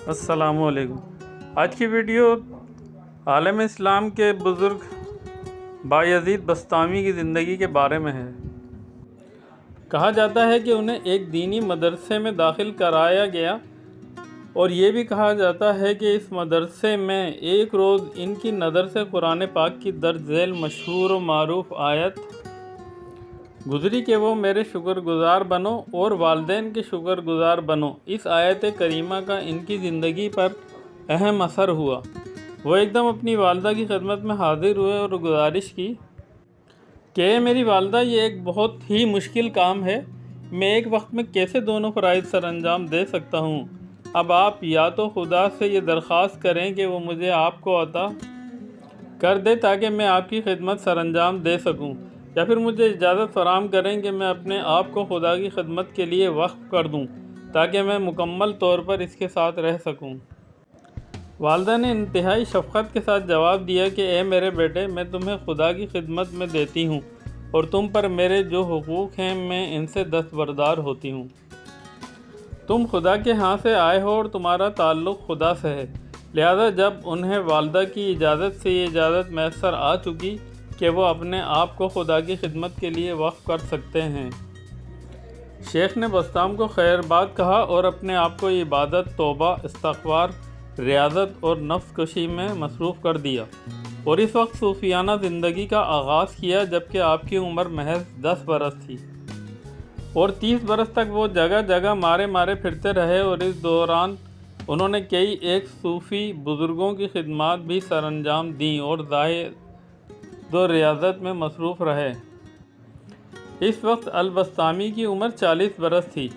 السلام علیکم۔ آج کی ویڈیو عالم اسلام کے بزرگ بایزید بسطامی کی زندگی کے بارے میں ہے۔ کہا جاتا ہے کہ انہیں ایک دینی مدرسے میں داخل کرایا گیا اور یہ بھی کہا جاتا ہے کہ اس مدرسے میں ایک روز ان کی نظر سے قرآن پاک کی درج ذیل مشہور و معروف آیت گزری کہ وہ میرے شکر گزار بنو اور والدین کے شکر گزار بنو۔ اس آیت کریمہ کا ان کی زندگی پر اہم اثر ہوا۔ وہ ایک دم اپنی والدہ کی خدمت میں حاضر ہوئے اور گزارش کی کہ میری والدہ، یہ ایک بہت ہی مشکل کام ہے، میں ایک وقت میں کیسے دونوں فرائض سر انجام دے سکتا ہوں؟ اب آپ یا تو خدا سے یہ درخواست کریں کہ وہ مجھے آپ کو عطا کر دے تاکہ میں آپ کی خدمت سر انجام دے سکوں، یا پھر مجھے اجازت فراہم کریں کہ میں اپنے آپ کو خدا کی خدمت کے لیے وقف کر دوں تاکہ میں مکمل طور پر اس کے ساتھ رہ سکوں۔ والدہ نے انتہائی شفقت کے ساتھ جواب دیا کہ اے میرے بیٹے، میں تمہیں خدا کی خدمت میں دیتی ہوں اور تم پر میرے جو حقوق ہیں میں ان سے دستبردار ہوتی ہوں۔ تم خدا کے ہاں سے آئے ہو اور تمہارا تعلق خدا سے ہے، لہذا جب انہیں والدہ کی اجازت سے یہ اجازت میسر آ چکی کہ وہ اپنے آپ کو خدا کی خدمت کے لیے وقف کر سکتے ہیں، شیخ نے بسطام کو خیر بات کہا اور اپنے آپ کو عبادت، توبہ، استغفار، ریاضت اور نفس کشی میں مصروف کر دیا اور اس وقت صوفیانہ زندگی کا آغاز کیا جبکہ آپ کی عمر محض 10 برس تھی، اور 30 برس تک وہ جگہ جگہ مارے پھرتے رہے اور اس دوران انہوں نے کئی ایک صوفی بزرگوں کی خدمات بھی سر انجام دیں اور زاہد و ریاضت میں مصروف رہے۔ اس وقت البسطامی کی عمر 40 برس تھی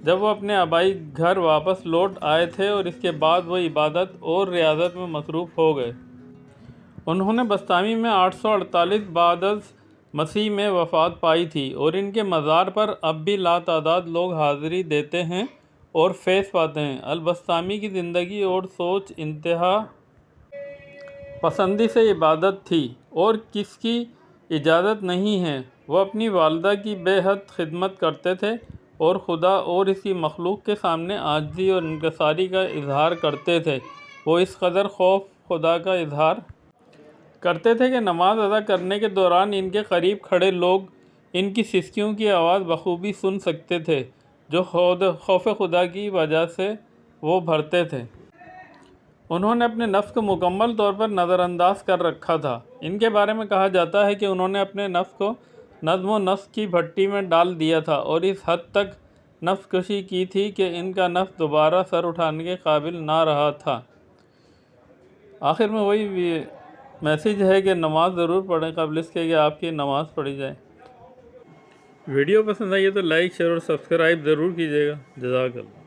جب وہ اپنے آبائی گھر واپس لوٹ آئے تھے اور اس کے بعد وہ عبادت اور ریاضت میں مصروف ہو گئے۔ انہوں نے بسطامی میں 848 بعد از مسیح میں وفات پائی تھی اور ان کے مزار پر اب بھی لاتعداد لوگ حاضری دیتے ہیں اور فیض پاتے ہیں۔ البسطامی کی زندگی اور سوچ انتہا پسندی سے عبادت تھی اور کس کی اجازت نہیں ہے۔ وہ اپنی والدہ کی بے حد خدمت کرتے تھے اور خدا اور اس کی مخلوق کے سامنے عاجزی اور انکساری کا اظہار کرتے تھے۔ وہ اس قدر خوف خدا کا اظہار کرتے تھے کہ نماز ادا کرنے کے دوران ان کے قریب کھڑے لوگ ان کی سسکیوں کی آواز بخوبی سن سکتے تھے جو خوف خدا کی وجہ سے وہ بھرتے تھے۔ انہوں نے اپنے نفس کو مکمل طور پر نظر انداز کر رکھا تھا۔ ان کے بارے میں کہا جاتا ہے کہ انہوں نے اپنے نفس کو نظم و نسق کی بھٹی میں ڈال دیا تھا اور اس حد تک نفس کشی کی تھی کہ ان کا نفس دوبارہ سر اٹھانے کے قابل نہ رہا تھا۔ آخر میں وہی میسیج ہے کہ نماز ضرور پڑھیں قبل اس کے کہ آپ کی نماز پڑھی جائے۔ ویڈیو پسند آئی ہے تو لائک، شیئر اور سبسکرائب ضرور کیجیے گا۔ جزاک اللہ۔